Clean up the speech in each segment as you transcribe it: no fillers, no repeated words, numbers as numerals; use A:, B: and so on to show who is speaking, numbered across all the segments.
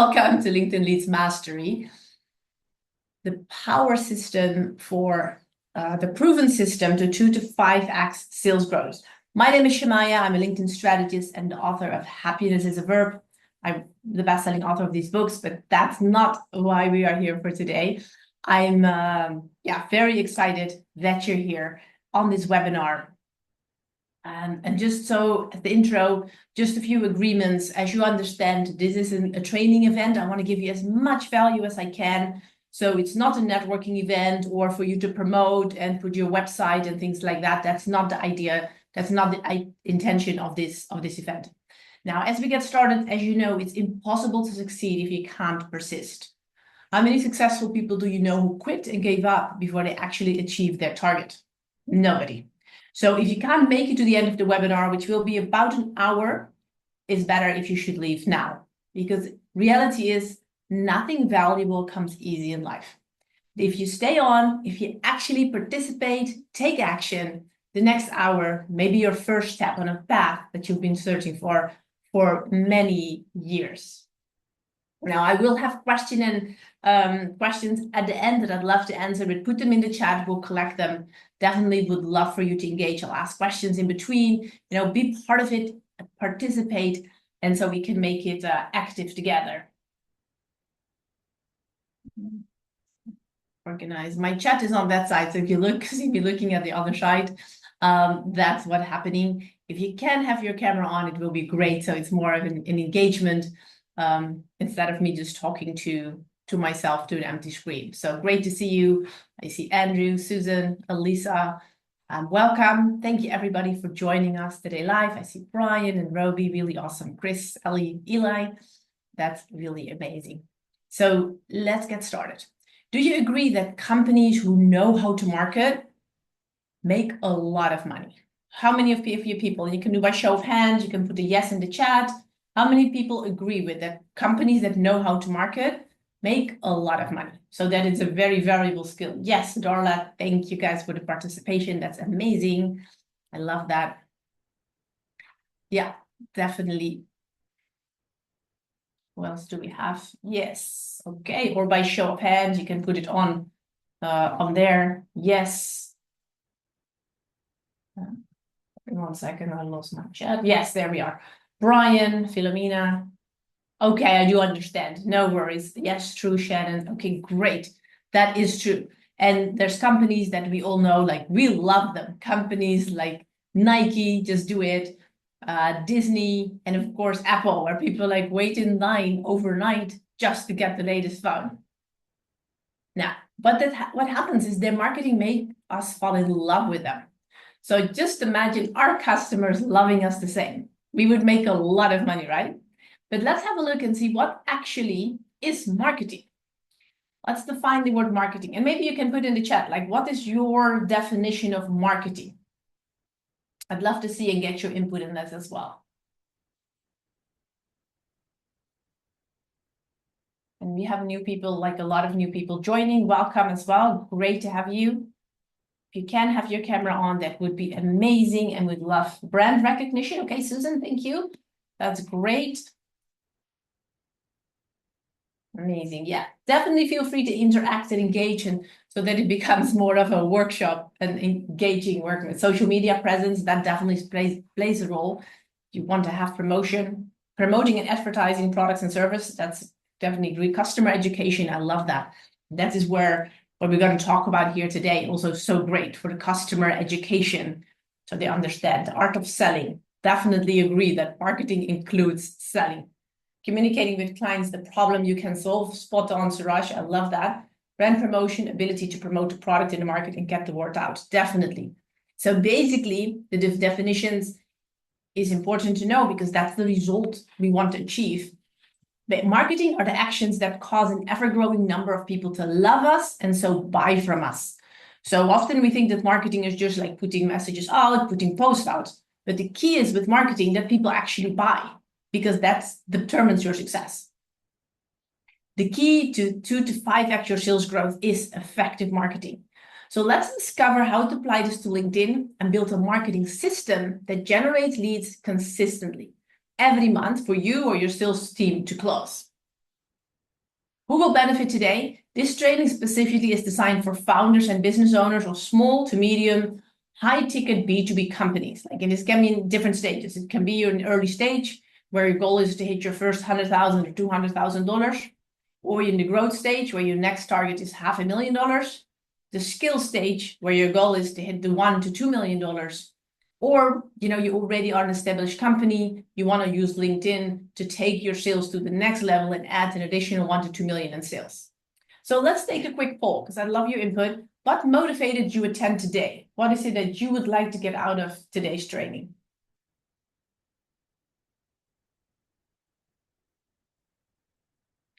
A: Welcome to LinkedIn Leads Mastery, the power system for the proven system to 2 to 5x sales growth. My name is Shemaya. I'm a LinkedIn strategist and the author of Happiness is a Verb. I'm the best-selling author of these books, but that's not why we are here for today. I'm very excited that you're here on this webinar. And just so at the intro, just a few agreements. As you understand, this is a training event. I want to give you as much value as I can. So it's not a networking event or for you to promote and put your website and things like that. That's not the idea. That's not the intention of this event. Now, as we get started, as you know, it's impossible to succeed if you can't persist. How many successful people do you know who quit and gave up before they actually achieved their target? Nobody. So if you can't make it to the end of the webinar, which will be about an hour, it's better if you should leave now, because reality is nothing valuable comes easy in life. If you stay on, if you actually participate, take action, the next hour may be your first step on a path that you've been searching for many years. Now, I will have questions at the end that I'd love to answer, but put them in the chat. We'll collect them. Definitely would love for you to engage. I'll ask questions in between, be part of it, participate, and so we can make it active together. Organize. My chat is on that side, so if you see me looking at the other side, that's what's happening. If you can have your camera on, it will be great. So it's more of an engagement instead of me just talking to myself to an empty screen. So great to see you. I see Andrew, Susan, Elisa. Welcome. Thank you everybody for joining us today live. I see Brian and Roby, really awesome. Chris, Ellie, Eli. That's really amazing. So let's get started. Do you agree that companies who know how to market make a lot of money? How many of you people? You can do by show of hands. You can put a yes in the chat. How many people agree with that companies that know how to market make a lot of money? So that is a very valuable skill. Yes, Darla, thank you guys for the participation. That's amazing. I love that. Yeah, definitely. What else do we have? Yes. Okay. Or by show of hands, you can put it on there. Yes. 1 second, I lost my chat. Yes, there we are. Brian, Philomena. Okay, I do understand. No worries. Yes, true, Shannon. Okay, great. That is true. And there's companies that we all know, like we love them. Companies like Nike, just do it. Disney, and of course Apple, where people like wait in line overnight just to get the latest phone. Now, but what happens is their marketing makes us fall in love with them. So just imagine our customers loving us the same. We would make a lot of money, right? But let's have a look and see what actually is marketing. Let's define the word marketing. And maybe you can put in the chat, like, what is your definition of marketing? I'd love to see and get your input in this as well. And we have new people, like a lot of new people joining. Welcome as well. Great to have you. If you can have your camera on, that would be amazing, and we'd love brand recognition. Okay, Susan, thank you. That's great. Amazing. Yeah, definitely feel free to interact and engage, and so that it becomes more of a workshop and engaging work with social media presence. That definitely plays a role. If you want to have promoting and advertising products and service, that's definitely great. Customer education, I love that. That is what we're going to talk about here today. Also so great for the customer education, so they understand the art of selling. Definitely agree that marketing includes selling. Communicating with clients the problem you can solve. Spot on, Suraj. I love that. Brand promotion, ability to promote the product in the market and get the word out. Definitely. So basically, the definitions is important to know because that's the result we want to achieve. But marketing are the actions that cause an ever-growing number of people to love us and so buy from us. So often we think that marketing is just like putting messages out, putting posts out. But the key is with marketing that people actually buy, because that determines your success. The key to 2 to 5x your sales growth is effective marketing. So let's discover how to apply this to LinkedIn and build a marketing system that generates leads consistently every month for you or your sales team to close. Who will benefit today? This training specifically is designed for founders and business owners of small to medium, high-ticket B2B companies. Like, and this can be in different stages. It can be an early stage where your goal is to hit your first $100,000 or $200,000, or in the growth stage where your next target is $500,000, the skill stage where your goal is to hit the $1 to $2 million, or you already are an established company, you want to use LinkedIn to take your sales to the next level and add an additional 1 to 2 million in sales. So let's take a quick poll, because I love your input. What motivated you attend today? What is it that you would like to get out of today's training?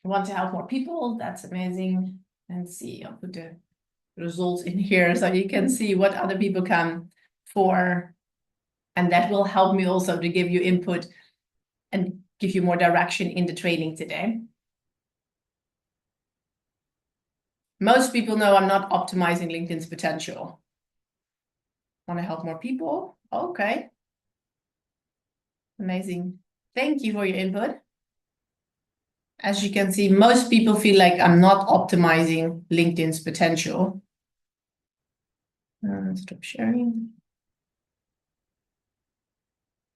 A: I want to help more people. That's amazing. And see, I'll put the results in here so you can see what other people come for. And that will help me also to give you input and give you more direction in the training today. Most people know I'm not optimizing LinkedIn's potential. Want to help more people? Okay. Amazing. Thank you for your input. As you can see, most people feel like I'm not optimizing LinkedIn's potential. Stop sharing.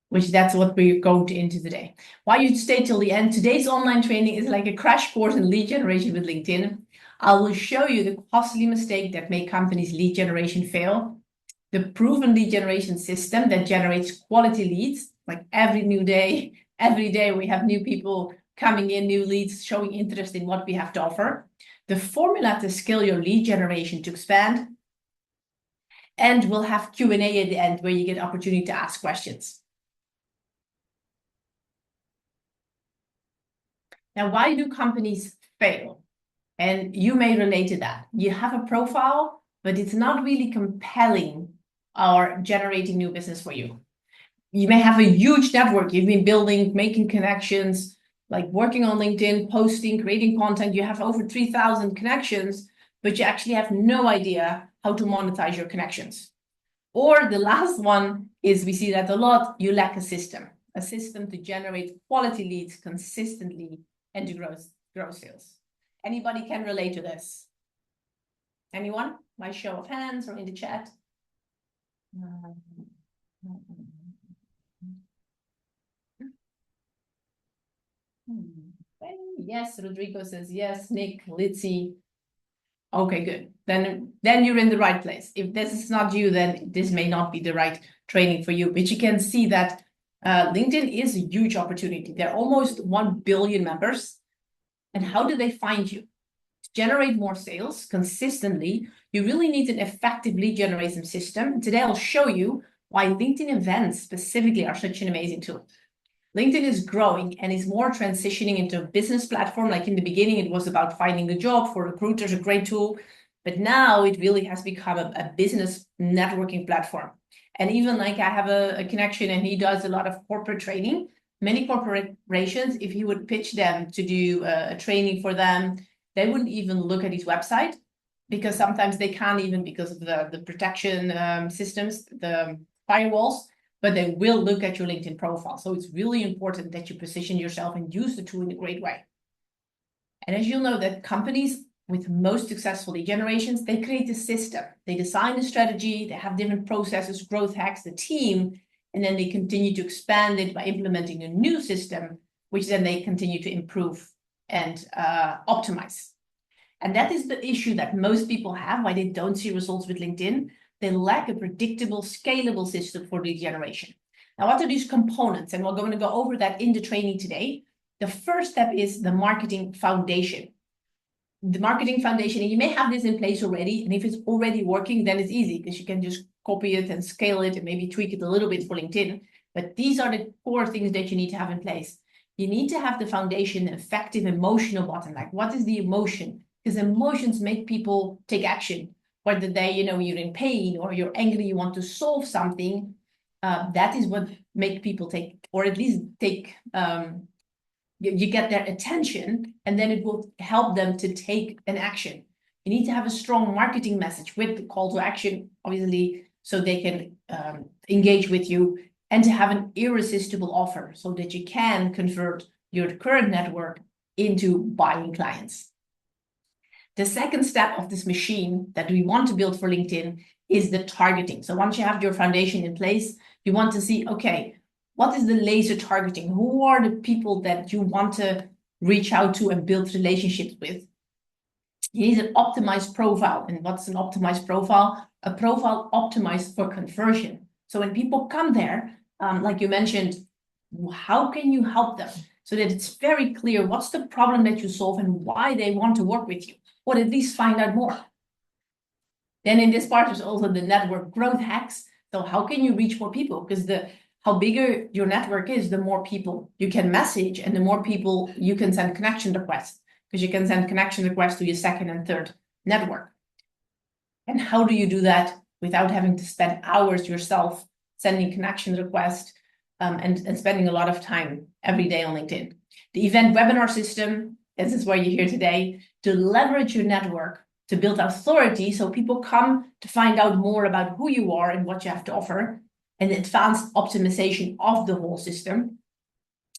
A: Which that's what we're going to into today. Why you stay till the end? Today's online training is like a crash course in lead generation with LinkedIn. I will show you the costly mistake that make companies' lead generation fail, the proven lead generation system that generates quality leads, like every day we have new people coming in, new leads showing interest in what we have to offer, the formula to scale your lead generation to expand, and we'll have Q&A at the end where you get opportunity to ask questions. Now, why do companies fail? And you may relate to that. You have a profile, but it's not really compelling or generating new business for you. You may have a huge network you've been building, making connections, like working on LinkedIn, posting, creating content. You have over 3,000 connections, but you actually have no idea how to monetize your connections. Or the last one is, we see that a lot, you lack a system to generate quality leads consistently and to grow sales. Anybody can relate to this? Anyone? By show of hands or in the chat? Yes, Rodrigo says yes. Nick, Litzy. Okay, good. Then you're in the right place. If this is not you, then this may not be the right training for you. But you can see that LinkedIn is a huge opportunity. There are almost 1 billion members. And how do they find you? To generate more sales consistently, you really need an effective lead generation system. And today I'll show you why LinkedIn events specifically are such an amazing tool. LinkedIn is growing and is more transitioning into a business platform. Like in the beginning, it was about finding a job for recruiters, a great tool. But now it really has become a business networking platform. And even like I have a connection and he does a lot of corporate training. Many corporations, if you would pitch them to do a training for them, they wouldn't even look at his website because sometimes they can't even because of the protection systems, the firewalls, but they will look at your LinkedIn profile. So it's really important that you position yourself and use the tool in a great way. And as you'll know, that companies with most successful lead generations, they create a system. They design a strategy, they have different processes, growth hacks, the team, and then they continue to expand it by implementing a new system, which then they continue to improve and optimize. And that is the issue that most people have, why they don't see results with LinkedIn. They lack a predictable, scalable system for lead generation. Now, what are these components? And we're going to go over that in the training today. The first step is the marketing foundation. The marketing foundation, and you may have this in place already, and if it's already working, then it's easy because you can just copy it and scale it and maybe tweak it a little bit for LinkedIn. But these are the core things that you need to have in place. You need to have the foundation, effective emotional button. Like, what is the emotion? Because emotions make people take action. Whether they, you're in pain or you're angry, you want to solve something, that is what make people take, or at least take, you get their attention, and then it will help them to take an action. You need to have a strong marketing message with the call to action, obviously, so they can engage with you, and to have an irresistible offer so that you can convert your current network into buying clients. The second step of this machine that we want to build for LinkedIn is the targeting. So once you have your foundation in place, you want to see, okay, what is the laser targeting? Who are the people that you want to reach out to and build relationships with? You need an optimized profile. And what's an optimized profile? A profile optimized for conversion. So when people come there, like you mentioned, how can you help them? So that it's very clear what's the problem that you solve and why they want to work with you, or at least find out more. Then in this part, there's also the network growth hacks. So how can you reach more people? Because how bigger your network is, the more people you can message and the more people you can send connection requests, because you can send connection requests to your second and third network. And how do you do that without having to spend hours yourself sending connection requests and spending a lot of time every day on LinkedIn? The event webinar system, this is why you're here today, to leverage your network to build authority so people come to find out more about who you are and what you have to offer, and advanced optimization of the whole system.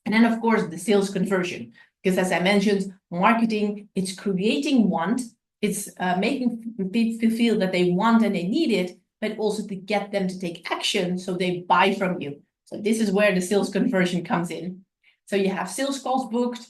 A: And then, of course, the sales conversion, because as I mentioned, marketing, it's creating want, it's making people feel that they want and they need it, but also to get them to take action so they buy from you. So this is where the sales conversion comes in. So you have sales calls booked,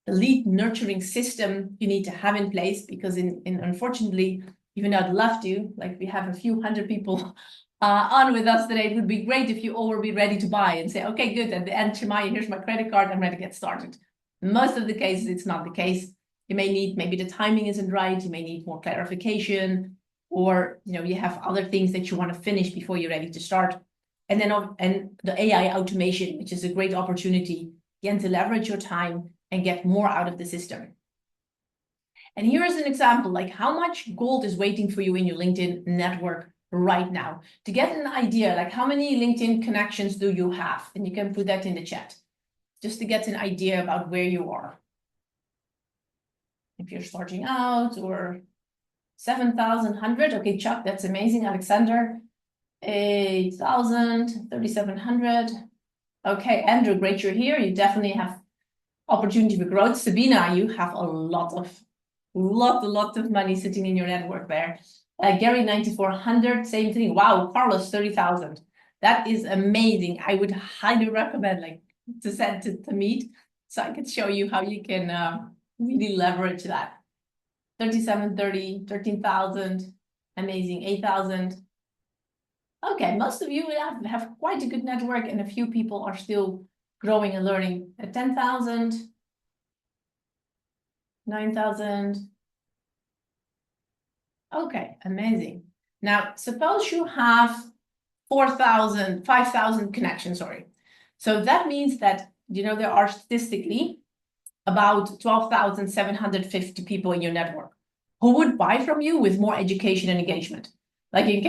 A: a lead nurturing system you need to have in place, because unfortunately, even though I'd love to, like we have a few hundred people on with us today, it would be great if you all would be ready to buy and say, okay, good, at the end, Shemaya, here's my credit card, I'm ready to get started. Most of the cases, it's not the case. You may need, maybe the timing isn't right, you may need more clarification, or you have other things that you want to finish before you're ready to start. And then the AI automation, which is a great opportunity, again, to leverage your time and get more out of the system. And here is an example, like how much gold is waiting for you in your LinkedIn network right now. To get an idea, like how many LinkedIn connections do you have? And you can put that in the chat, just to get an idea about where you are. If you're starting out, or 7,100, okay, Chuck, that's amazing. Alexander, 8,000, 3,700. Okay, Andrew, great you're here. You definitely have opportunity for growth. Sabina, you have a lot of money sitting in your network there. Gary, 9,400, same thing. Wow, Carlos, 30,000. That is amazing. I would highly recommend to meet, so I could show you how you can really leverage that. 3730, 13,000, amazing, 8,000. Okay, most of you have quite a good network, and a few people are still growing and learning. At 10,000, 9,000. Okay, amazing. Now, suppose you have 4,000, 5,000 connections, sorry. So that means that, there are statistically about 12,750 people in your network who would buy from you with more education and engagement. Like in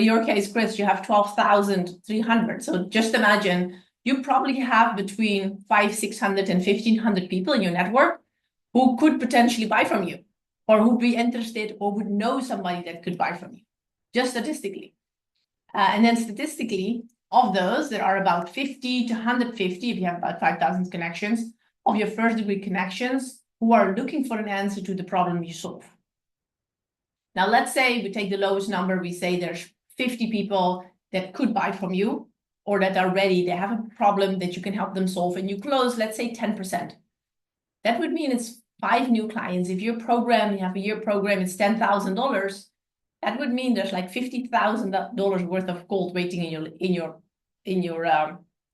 A: your case, Chris, you have 12,300. So just imagine you probably have between 500, 600 and 1,500 people in your network who could potentially buy from you, or who'd be interested, or would know somebody that could buy from you, just statistically. And then statistically, of those, there are about 50 to 150, if you have about 5,000 connections, of your first degree connections who are looking for an answer to the problem you solve. Now, let's say we take the lowest number, we say there's 50 people that could buy from you, or that are ready, they have a problem that you can help them solve, and you close, let's say 10%. That would mean it's 5 new clients. If your program, you have a year program, it's $10,000. That would mean there's like $50,000 worth of gold waiting in your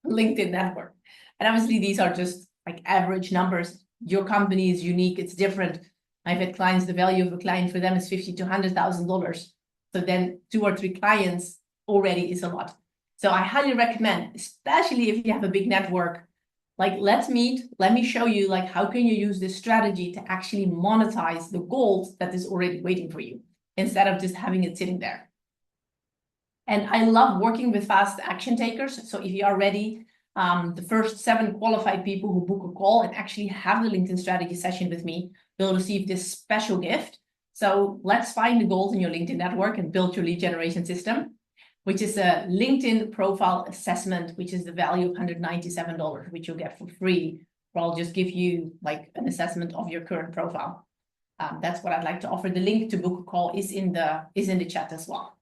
A: LinkedIn network. And obviously, these are just like average numbers. Your company is unique; it's different. I've had clients, the value of a client for them is $50,000 to $100,000. So then 2 or 3 clients already is a lot. So I highly recommend, especially if you have a big network, like let's meet, let me show you like how can you use this strategy to actually monetize the gold that is already waiting for you, instead of just having it sitting there. And I love working with fast action takers. So if you are ready, the first 7 qualified people who book a call and actually have the LinkedIn strategy session with me will receive this special gift. So let's find the gold in your LinkedIn network and build your lead generation system, which is a LinkedIn profile assessment, which is the value of $197, which you'll get for free. Or I'll just give you like an assessment of your current profile. That's what I'd like to offer. The link to book a call is in the chat as well.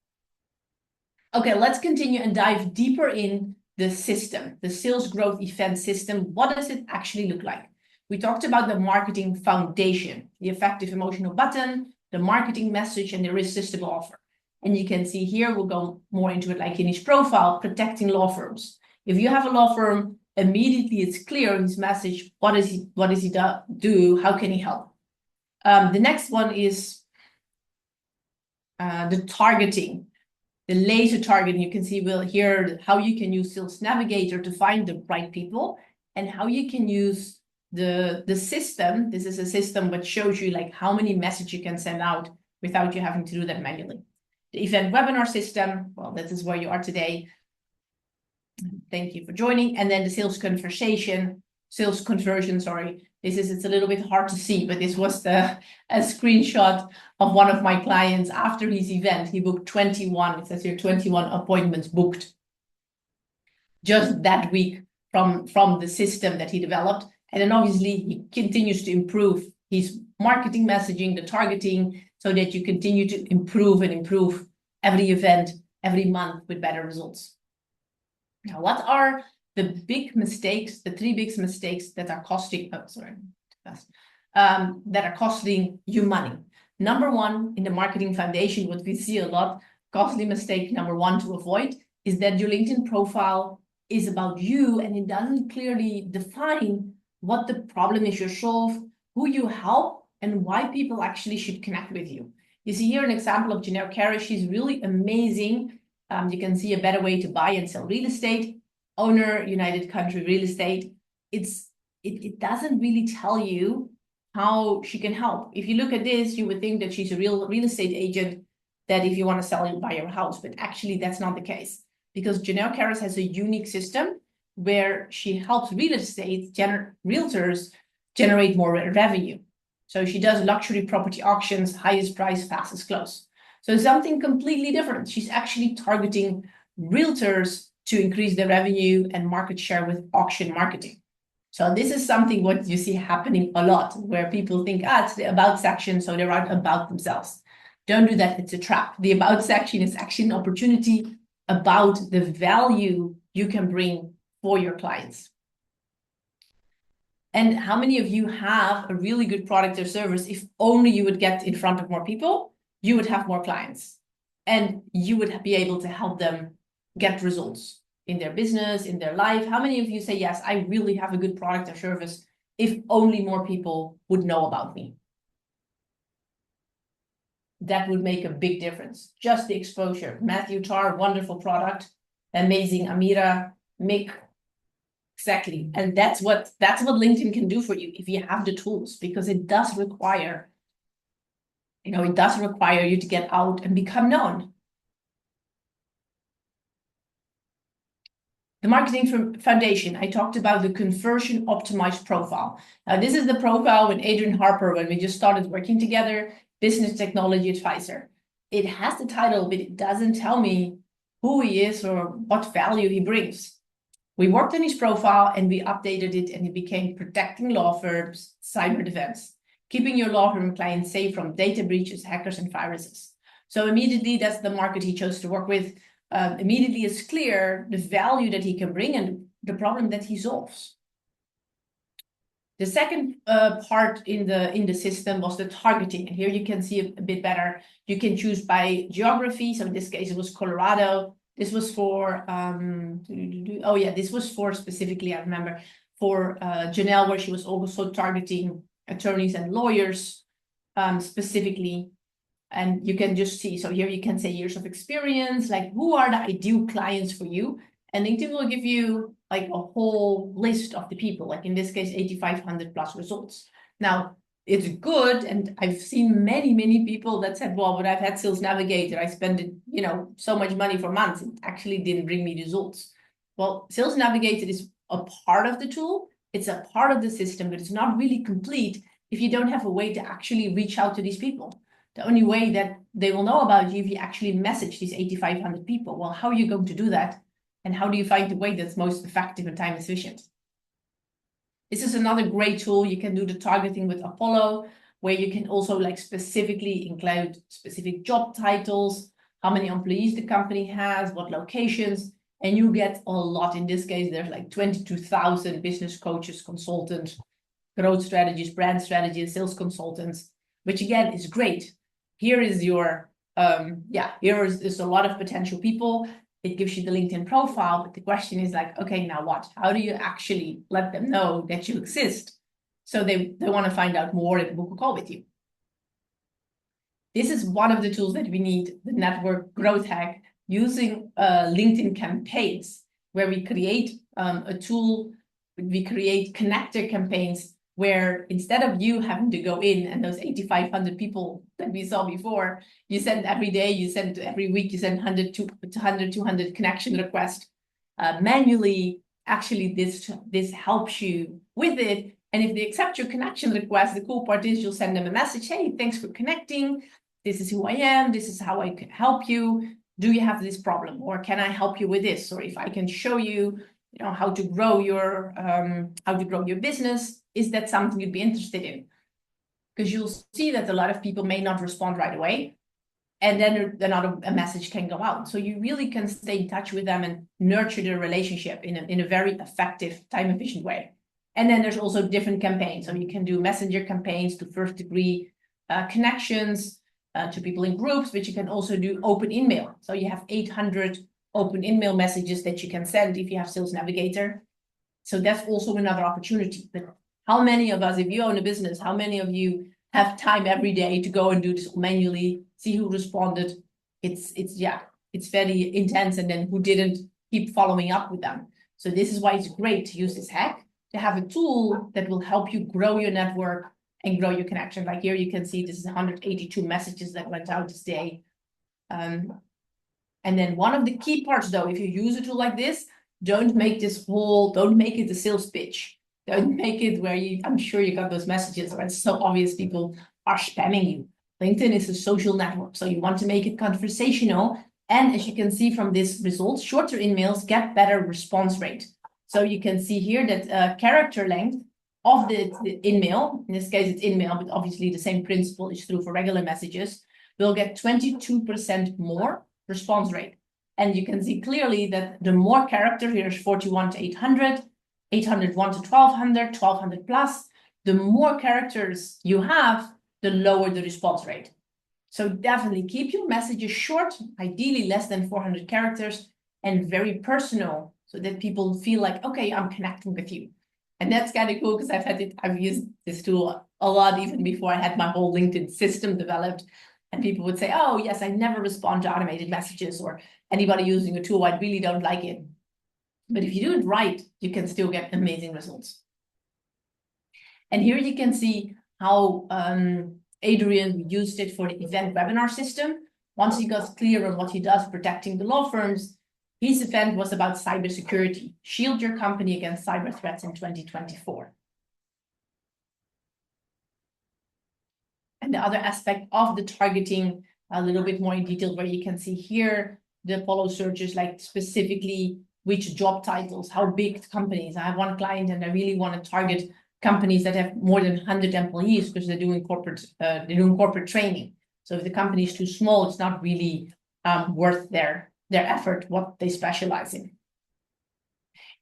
A: Okay, let's continue and dive deeper in the system, the sales growth event system. What does it actually look like? We talked about the marketing foundation, the effective emotional button, the marketing message, and the irresistible offer. And you can see here, we'll go more into it like in his profile, protecting law firms. If you have a law firm, immediately it's clear in his message, what does he do? How can he help? The next one is the targeting, the laser targeting. You can see here how you can use Sales Navigator to find the right people, and how you can use the system. This is a system which shows you like how many messages you can send out without you having to do that manually. The event webinar system, well, that is where you are today. Thank you for joining. And then the sales conversion, sorry. It's a little bit hard to see, but this was a screenshot of one of my clients after his event. He booked 21, it says here 21 appointments booked just that week from the system that he developed. And then obviously he continues to improve his marketing messaging, the targeting, so that you continue to improve every event, every month with better results. Now, what are the big mistakes, the three big mistakes that are costing, that are costing you money? Number one, in the marketing foundation, what we see a lot, costly mistake number one to avoid is that your LinkedIn profile is about you and it doesn't clearly define what the problem is you solve, who you help, and why people actually should connect with you. You see here an example of Janelle Carey. She's really amazing. You can see a better way to buy and sell real estate, owner, United Country Real Estate. It doesn't really tell you how she can help. If you look at this, you would think that she's a real estate agent, that if you want to sell it, buy your house, but actually that's not the case, because Janelle Carey has a unique system where she helps real estate realtors generate more revenue. So she does luxury property auctions, highest price, fastest close. So something completely different. She's actually targeting realtors to increase their revenue and market share with auction marketing. So this is something what you see happening a lot, where people think, it's the about section, so they write about themselves. Don't do that, it's a trap. The about section is actually an opportunity about the value you can bring for your clients. And how many of you have a really good product or service? If only you would get in front of more people, you would have more clients and you would be able to help them get results in their business, in their life. How many of you say, yes, I really have a good product or service if only more people would know about me? That would make a big difference. Just the exposure. Matthew Tarr, wonderful product. Amazing. Amira, Mick. Exactly. And that's what LinkedIn can do for you if you have the tools, because it does require, it does require you to get out and become known. The marketing foundation, I talked about the conversion optimized profile. Now, this is the profile with Adrian Harper when we just started working together, business technology advisor. It has the title, but it doesn't tell me who he is or what value he brings. We worked on his profile and we updated it, and it became protecting law firms, cyber defense, keeping your law firm clients safe from data breaches, hackers, and viruses. So immediately, that's the market he chose to work with. Immediately it's clear the value that he can bring and the problem that he solves. The second part in the system was the targeting. And here you can see a bit better. You can choose by geography. So in this case, it was Colorado. This was for, this was for specifically, I remember, for Janelle, where she was also targeting attorneys and lawyers specifically. And you can just see, so here you can say years of experience, like who are the ideal clients for you? And LinkedIn will give you like a whole list of the people, like in this case, 8,500 plus results. Now, it's good. And I've seen many people that said, well, but I've had Sales Navigator. I spent, so much money for months. It actually didn't bring me results. Well, Sales Navigator is a part of the tool. It's a part of the system, but it's not really complete if you don't have a way to actually reach out to these people. The only way that they will know about you if you actually message these 8,500 people. Well, how are you going to do that? And how do you find the way that's most effective and time efficient? This is another great tool. You can do the targeting with Apollo, where you can also like specifically include specific job titles, how many employees the company has, what locations, and you get a lot. In this case, there's like 22,000 business coaches, consultants, growth strategies, brand strategy, and sales consultants, which again is great. Here is your, here is a lot of potential people. It gives you the LinkedIn profile, but the question is like, okay, now what? How do you actually let them know that you exist? So they want to find out more and book a call with you. This is one of the tools that we need, the network growth hack, using LinkedIn campaigns, where we create a tool, we create connector campaigns where instead of you having to go in and those 8,500 people that we saw before, you send every day, you send every week, you send 100, 200 connection requests manually. Actually, this helps you with it. And if they accept your connection request, the cool part is you'll send them a message. Hey, thanks for connecting. This is who I am. This is how I can help you. Do you have this problem? Or can I help you with this? Or if I can show you, how to grow your business, is that something you'd be interested in? Because you'll see that a lot of people may not respond right away, and then a message can go out. So you really can stay in touch with them and nurture the relationship in a very effective, time-efficient way. And then there's also different campaigns. So you can do messenger campaigns to first-degree connections to people in groups, but you can also do open email. So you have 800 open email messages that you can send if you have Sales Navigator. So that's also another opportunity. But how many of us, if you own a business, how many of you have time every day to go and do this manually, see who responded? It's very intense, and then who didn't, keep following up with them. So this is why it's great to use this hack, to have a tool that will help you grow your network and grow your connection. Like here you can see this is 182 messages that went out this day. And then one of the key parts though, if you use a tool like this, don't make it a sales pitch. Don't make it where I'm sure you got those messages where it's so obvious people are spamming you. LinkedIn is a social network, so you want to make it conversational. And as you can see from this result, shorter emails get better response rate. So you can see here that character length of the email, in this case it's email, but obviously the same principle is true for regular messages, will get 22% more response rate. And you can see clearly that the more character, here's 41 to 800, 801 to 1200, 1200 plus, the more characters you have, the lower the response rate. So definitely keep your messages short, ideally less than 400 characters, and very personal, so that people feel like, okay, I'm connecting with you. And that's kind of cool because I've used this tool a lot even before I had my whole LinkedIn system developed. And people would say, oh, yes, I never respond to automated messages, or anybody using a tool, I really don't like it. But if you do it right, you can still get amazing results. And here you can see how Adrian used it for the event webinar system. Once he got clear on what he does protecting the law firms, his event was about cybersecurity. Shield your company against cyber threats in 2024. And the other aspect of the targeting, a little bit more in detail, where you can see here the follow searches, like specifically which job titles, how big companies. I have one client and I really want to target companies that have more than 100 employees because they're doing corporate training. So if the company is too small, it's not really worth their effort, what they specialize in.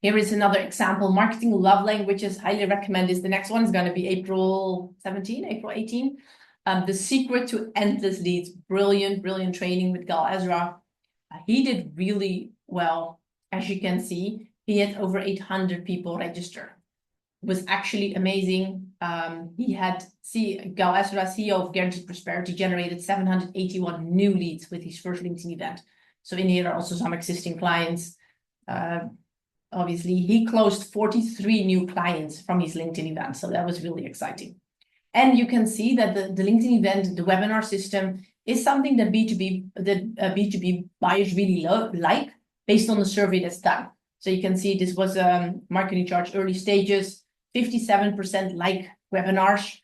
A: Here is another example, marketing love languages, highly recommend this. The next one is going to be April 17, April 18. The Secret to Endless Leads, brilliant training with Gal Ezra. He did really well. As you can see, he had over 800 people register. It was actually amazing. He had Gal Ezra, CEO of Guaranteed Prosperity, generated 781 new leads with his first LinkedIn event. So in here are also some existing clients. Obviously, he closed 43 new clients from his LinkedIn event. So that was really exciting. And you can see that the LinkedIn event, the webinar system, is something that B2B buyers really like based on the survey that's done. So you can see this was marketing charge early stages, 57% like webinars,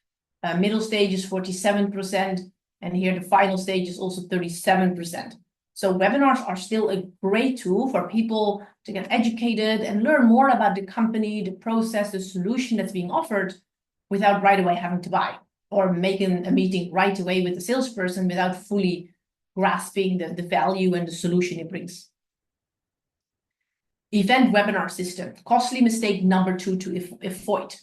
A: middle stages 47%, and here the final stage is also 37%. So webinars are still a great tool for people to get educated and learn more about the company, the process, the solution that's being offered without right away having to buy. or making a meeting right away with the salesperson without fully grasping the value and the solution it brings. Event webinar system, costly mistake number 2 to avoid.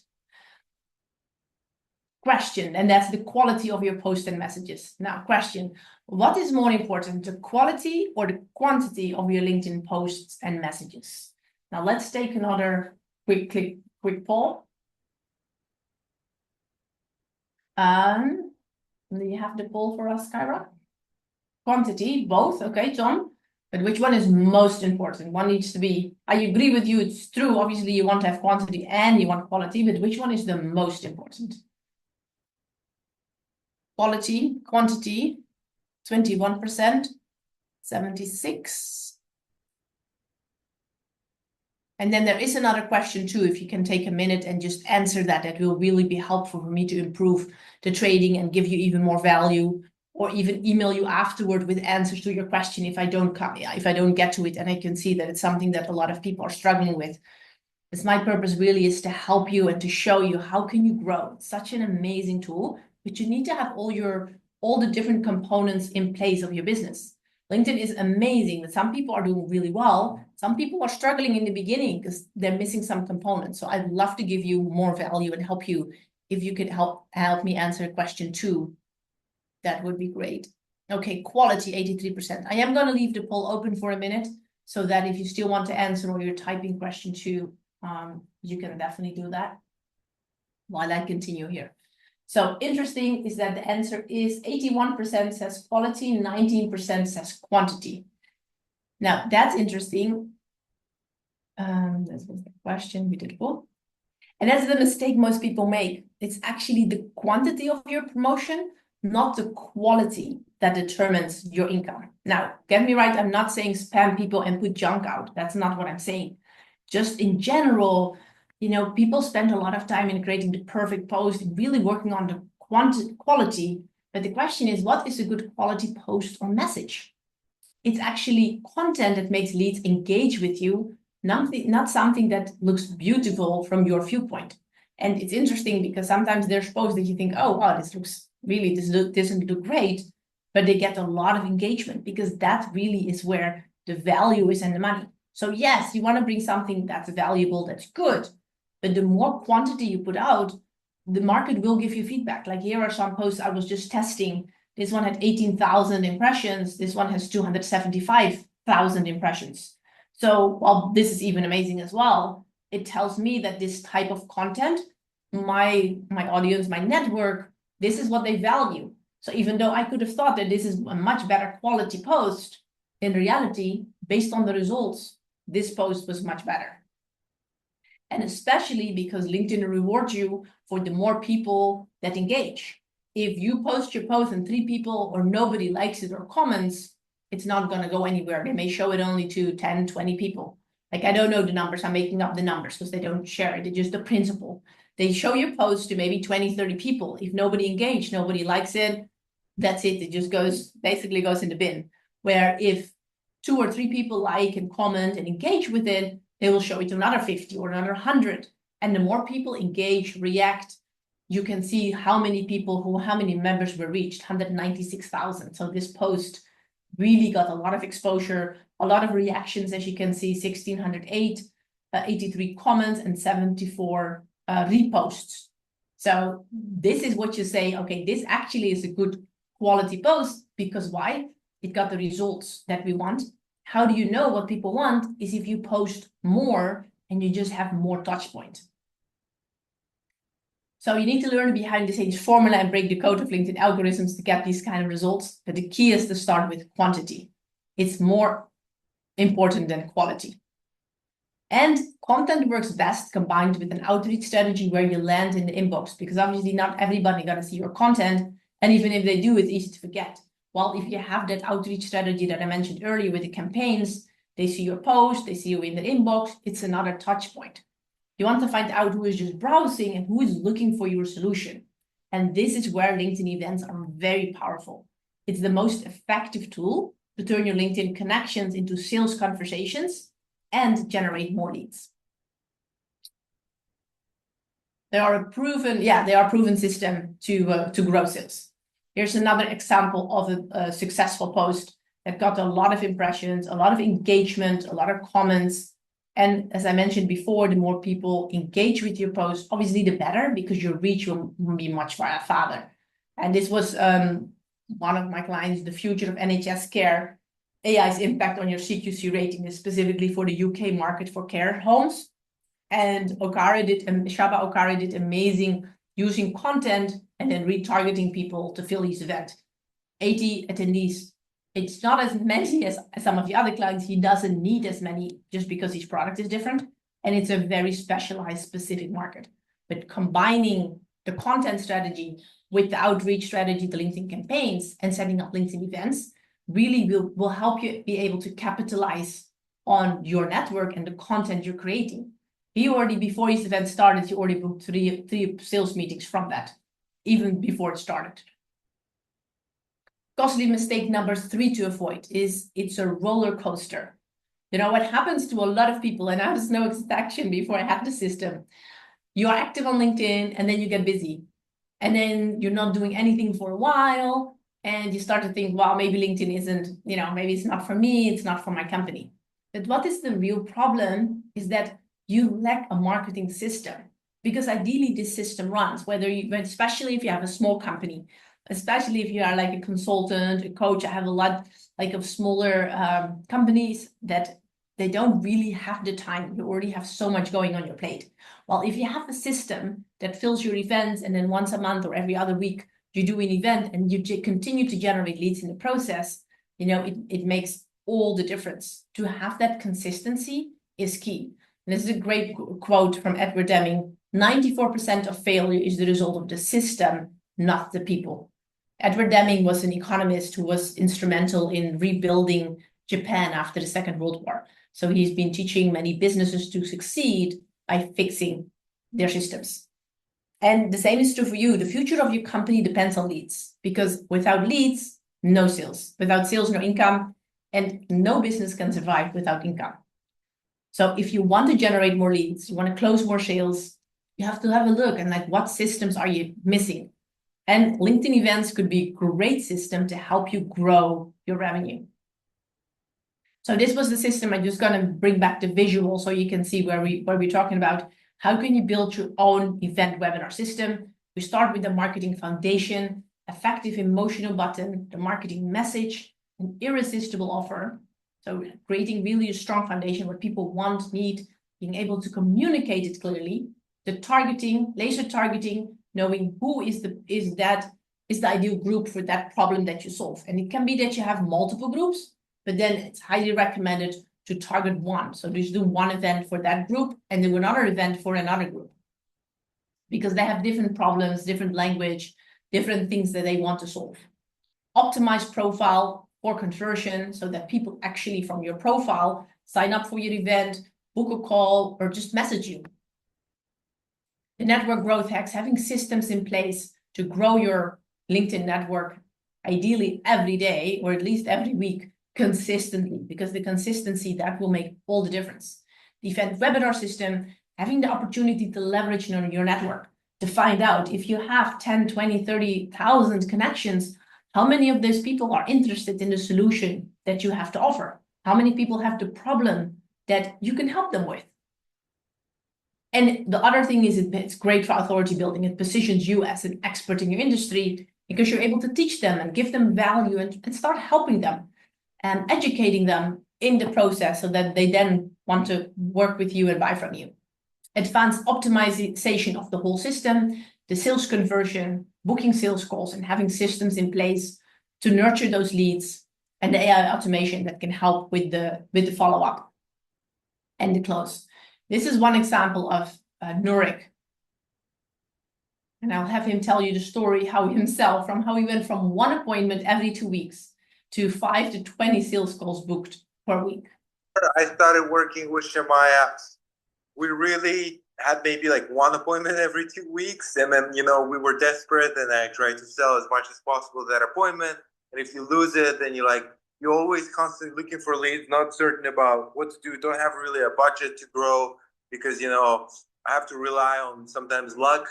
A: Question, and that's the quality of your posts and messages. Now, question, what is more important, the quality or the quantity of your LinkedIn posts and messages? Now, let's take another quick poll. Do you have the poll for us, Kyra? Quantity, both, okay, John. But which one is most important? One needs to be, I agree with you, it's true. Obviously, you want to have quantity and you want quality, but which one is the most important? Quality, quantity, 21%, 76%. And then there is another question too, if you can take a minute and just answer that, that will really be helpful for me to improve the trading and give you even more value, or even email you afterward with answers to your question if I don't get to it, and I can see that it's something that a lot of people are struggling with. It's my purpose really is to help you and to show you how can you grow. It's such an amazing tool, but you need to have all the different components in place of your business. LinkedIn is amazing, but some people are doing really well. Some people are struggling in the beginning because they're missing some components. So I'd love to give you more value and help you. If you could help me answer question 2, that would be great. Okay, quality, 83%. I am going to leave the poll open for a minute so that if you still want to answer or you're typing question 2, you can definitely do that while I continue here. So interesting is that the answer is 81% says quality, 19% says quantity. Now that's interesting. That was the question we did both. And that's the mistake most people make. It's actually the quantity of your promotion, not the quality, that determines your income. Now, get me right, I'm not saying spam people and put junk out. That's not what I'm saying. Just in general, you know, people spend a lot of time in creating the perfect post and really working on the quality. But the question is, what is a good quality post or message? It's actually content that makes leads engage with you, not something that looks beautiful from your viewpoint. And it's interesting because sometimes there's posts that you think, oh, wow, this doesn't look great, but they get a lot of engagement because that really is where the value is and the money. So yes, you want to bring something that's valuable, that's good, but the more quantity you put out, the market will give you feedback. Like here are some posts I was just testing. This one had 18,000 impressions. This one has 275,000 impressions. So while this is even amazing as well, it tells me that this type of content, my audience, my network, this is what they value. So even though I could have thought that this is a much better quality post, in reality, based on the results, this post was much better. And especially because LinkedIn rewards you for the more people that engage. If you post your post and 3 people or nobody likes it or comments, it's not going to go anywhere. They may show it only to 10, 20 people. Like, I don't know the numbers. I'm making up the numbers because they don't share it. It's just the principle. They show your post to maybe 20, 30 people. If nobody engaged, nobody likes it, that's it. It just basically goes in the bin. Where if 2 or 3 people like and comment and engage with it, they will show it to another 50 or another 100. And the more people engage, react, you can see how many members were reached, 196,000. So this post really got a lot of exposure, a lot of reactions, as you can see, 1,608, 83 comments and 74 reposts. So this is what you say, okay, this actually is a good quality post because why? It got the results that we want. How do you know what people want? Is if you post more and you just have more touch points. So you need to learn behind the scenes formula and break the code of LinkedIn algorithms to get these kind of results. But the key is to start with quantity. It's more important than quality. And content works best combined with an outreach strategy where you land in the inbox, because obviously not everybody gonna see your content. And even if they do, it's easy to forget. Well, if you have that outreach strategy that I mentioned earlier with the campaigns, they see your post, they see you in the inbox, it's another touch point. You want to find out who is just browsing and who is looking for your solution. And this is where LinkedIn events are very powerful. It's the most effective tool to turn your LinkedIn connections into sales conversations and generate more leads. They are a proven system to grow sales. Here's another example of a successful post that got a lot of impressions, a lot of engagement, a lot of comments. And as I mentioned before, the more people engage with your post, obviously the better, because your reach will be much farther. And this was one of my clients, the future of NHS care, AI's impact on your CQC rating is specifically for the UK market for care homes. And Shaba Okari did amazing using content and then retargeting people to fill his event. 80 attendees. It's not as many as some of the other clients. He doesn't need as many just because his product is different. And it's a very specialized, specific market. But combining the content strategy with the outreach strategy, the LinkedIn campaigns, and setting up LinkedIn events really will help you be able to capitalize on your network and the content you're creating. He already, before his event started, he already booked three sales meetings from that, even before it started. Costly mistake number 3 to avoid is it's a roller coaster. You know, what happens to a lot of people, and I was no exception before I had the system, you are active on LinkedIn and then you get busy. And then you're not doing anything for a while. And you start to think, well, maybe LinkedIn isn't, maybe it's not for me, it's not for my company. But what is the real problem is that you lack a marketing system, because ideally this system runs, especially if you have a small company, especially if you are like a consultant, a coach. I have a lot of smaller companies that they don't really have the time. You already have so much going on your plate. Well, if you have a system that fills your events, and then once a month or every other week you do an event and you continue to generate leads in the process, it makes all the difference. To have that consistency is key. And this is a great quote from Edward Deming: 94% of failure is the result of the system, not the people. Edward Deming was an economist who was instrumental in rebuilding Japan after the Second World War. So he's been teaching many businesses to succeed by fixing their systems. And the same is true for you. The future of your company depends on leads, because without leads, no sales. Without sales, no income. And no business can survive without income. So if you want to generate more leads, you want to close more sales, you have to have a look and what systems are you missing? And LinkedIn events could be a great system to help you grow your revenue. So this was the system. I'm just going to bring back the visual so you can see where we're talking about. How can you build your own event webinar system? We start with the marketing foundation, effective emotional button, the marketing message, an irresistible offer. So creating really a strong foundation, what people want, need, being able to communicate it clearly, the targeting, laser targeting, knowing who is the ideal group for that problem that you solve. And it can be that you have multiple groups, but then it's highly recommended to target one. So just do one event for that group and do another event for another group, because they have different problems, different language, different things that they want to solve. Optimize profile for conversion, so that people actually from your profile sign up for your event, book a call, or just message you. The network growth hacks: having systems in place to grow your LinkedIn network, ideally every day or at least every week, consistently, because the consistency, that will make all the difference. The event webinar system: having the opportunity to leverage on your network to find out if you have 10, 20, 30,000 connections, how many of those people are interested in the solution that you have to offer? How many people have the problem that you can help them with? And the other thing is, it's great for authority building. It positions you as an expert in your industry, because you're able to teach them and give them value and start helping them and educating them in the process, so that they then want to work with you and buy from you. Advanced optimization of the whole system, the sales conversion, booking sales calls, and having systems in place to nurture those leads, and the AI automation that can help with the follow-up and the close. This is one example of Nurik. And I'll have him tell you the story how he went from one appointment every 2 weeks to 5 to 20 sales calls booked per week.
B: I started working with Shamaya. We really had maybe like one appointment every 2 weeks. And then, we were desperate, and I tried to sell as much as possible that appointment. And if you lose it, then you're always constantly looking for leads, not certain about what to do, don't have really a budget to grow, because, I have to rely on sometimes luck.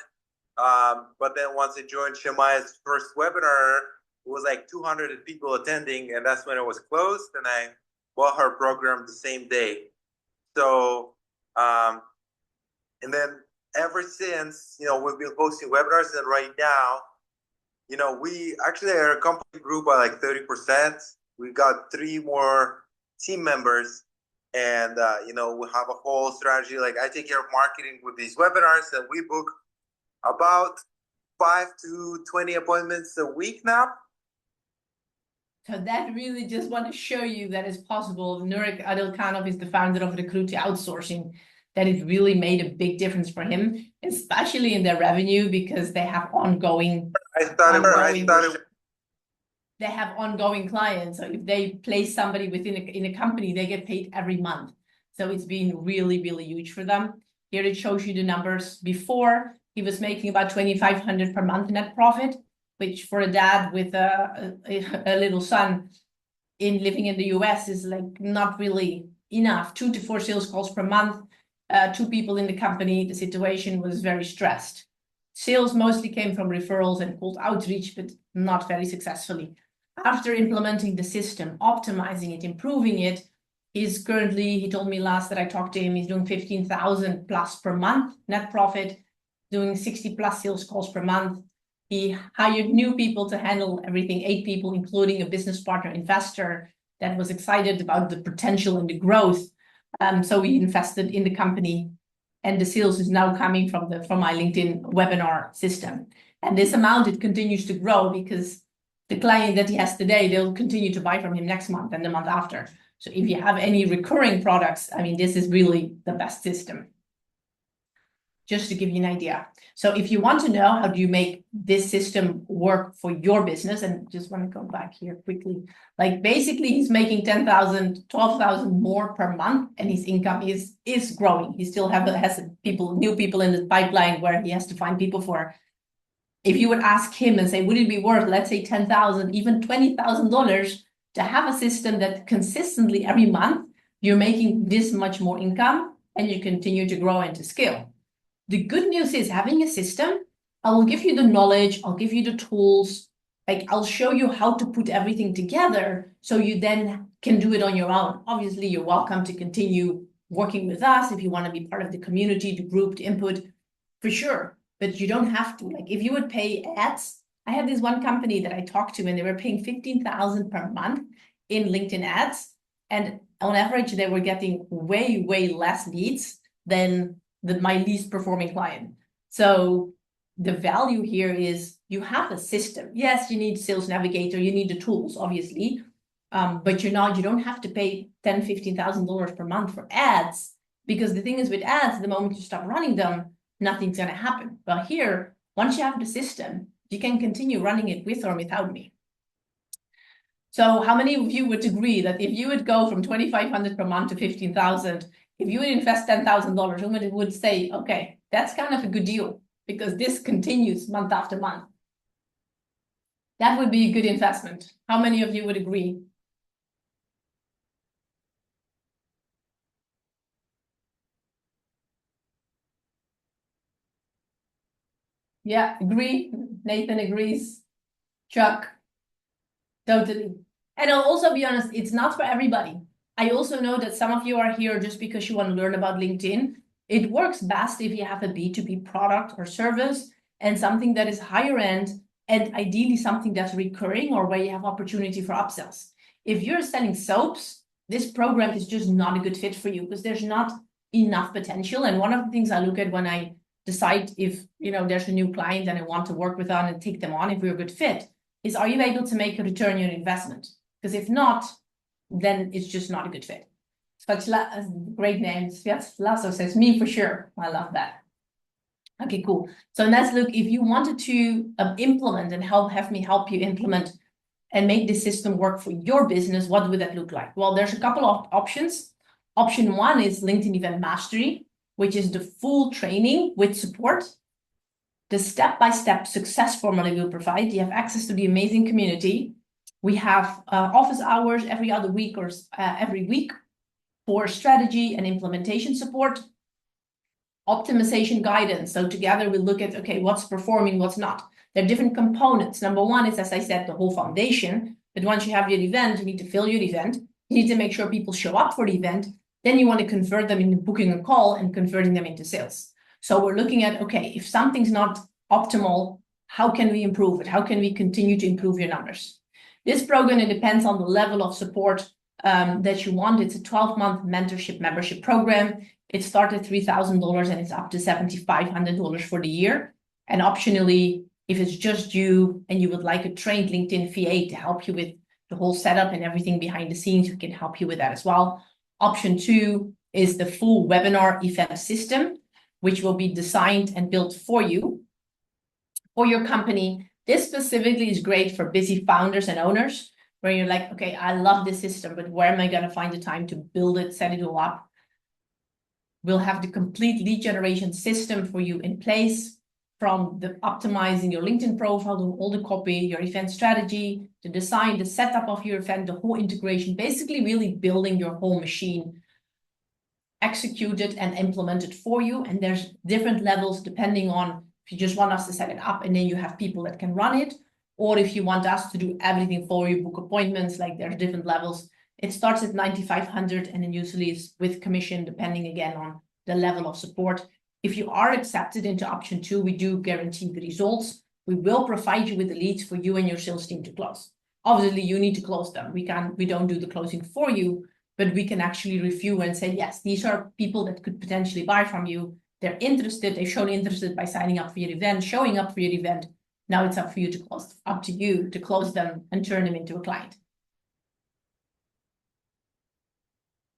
B: But then once I joined Shemaya's first webinar, it was like 200 people attending, and that's when it was closed, and I bought her program the same day. So, and then ever since, we've been hosting webinars, and right now, we actually, our company grew by like 30%. We got 3 more team members, and we have a whole strategy. Like, I take care of marketing with these webinars, and we book about 5 to 20 appointments a week now.
A: So that really just want to show you that it's possible. Nurek Adilkanov is the founder of Recruiter Outsourcing, that it really made a big difference for him, especially in their revenue, because they have ongoing they have ongoing clients. So if they place somebody in a company, they get paid every month. So it's been really, really huge for them. Here it shows you the numbers. Before, he was making about $2,500 per month net profit, which for a dad with a little son living in the US is like not really enough. 2 to 4 sales calls per month, 2 people in the company. The situation was very stressed. Sales mostly came from referrals and cold outreach, but not very successfully. After implementing the system, optimizing it, improving it, he's currently, he told me last that I talked to him, he's doing 15,000 plus per month net profit, doing 60 plus sales calls per month. He hired new people to handle everything, 8 people, including a business partner investor that was excited about the potential and the growth. So we invested in the company, and the sales is now coming from my LinkedIn webinar system. And this amount, it continues to grow because the client that he has today, they'll continue to buy from him next month and the month after. So if you have any recurring products, I mean, this is really the best system. Just to give you an idea. So if you want to know how do you make this system work for your business, and just want to go back here quickly, like basically he's making 10,000, 12,000 more per month, and his income is growing. He still has new people in the pipeline where he has to find people for. If you would ask him and say, would it be worth, let's say $10,000, even $20,000 to have a system that consistently every month you're making this much more income and you continue to grow and to scale? The good news is having a system, I will give you the knowledge, I'll give you the tools, like I'll show you how to put everything together so you then can do it on your own. Obviously, you're welcome to continue working with us if you want to be part of the community, the group, the input, for sure. But you don't have to. Like if you would pay ads, I had this one company that I talked to and they were paying 15,000 per month in LinkedIn ads. And on average, they were getting way, way less leads than my least performing client. So the value here is you have a system. Yes, you need Sales Navigator, you need the tools, obviously, but you don't have to pay $10,000, $15,000 per month for ads, because the thing is with ads, the moment you stop running them, nothing's going to happen. But here, once you have the system, you can continue running it with or without me. So how many of you would agree that if you would go from 2,500 per month to 15,000, if you would invest $10,000, somebody would say, okay, that's kind of a good deal because this continues month after month. That would be a good investment. How many of you would agree? Yeah, agree. Nathan agrees. Chuck, totally. And I'll also be honest, it's not for everybody. I also know that some of you are here just because you want to learn about LinkedIn. It works best if you have a B2B product or service and something that is higher end, and ideally something that's recurring or where you have opportunity for upsells. If you're selling soaps, this program is just not a good fit for you because there's not enough potential. And one of the things I look at when I decide if there's a new client and I want to work with them and take them on if we're a good fit is, are you able to make a return on your investment? Because if not, then it's just not a good fit. Such great names. Yes, Lasso says me for sure. I love that. Okay, cool. So let's look, if you wanted to implement and have me help you implement and make this system work for your business, what would that look like? Well, there's a couple of options. Option 1 is LinkedIn Event Mastery, which is the full training with support. The step-by-step success formula we'll provide. You have access to the amazing community. We have office hours every other week or every week for strategy and implementation support. optimization guidance. So together we look at, okay, what's performing, what's not. There are different components. Number one is, as I said, the whole foundation. But once you have your event, you need to fill your event. You need to make sure people show up for the event. Then you want to convert them into booking a call and converting them into sales. So we're looking at, okay, if something's not optimal, how can we improve it? How can we continue to improve your numbers? This program, it depends on the level of support that you want. It's a 12-month mentorship membership program. It started at $3,000 and it's up to $7,500 for the year. And optionally, if it's just you and you would like a trained LinkedIn VA to help you with the whole setup and everything behind the scenes, we can help you with that as well. Option 2 is the full webinar event system, which will be designed and built for you, for your company. This specifically is great for busy founders and owners, where you're like, okay, I love this system, but where am I going to find the time to build it, set it all up? We'll have the complete lead generation system for you in place, from the optimizing your LinkedIn profile, to all the copy, your event strategy, the design, the setup of your event, the whole integration, basically really building your whole machine, executed and implemented for you. And there's different levels depending on if you just want us to set it up and then you have people that can run it, or if you want us to do everything for you, book appointments, like there's different levels. It starts at $9,500 and then usually is with commission, depending again on the level of support. If you are accepted into option 2, we do guarantee the results. We will provide you with the leads for you and your sales team to close. Obviously, you need to close them. We don't do the closing for you, but we can actually review and say, yes, these are people that could potentially buy from you. They're interested. They've shown interested by signing up for your event, showing up for your event. Now it's up for you to close, up to you to close them and turn them into a client.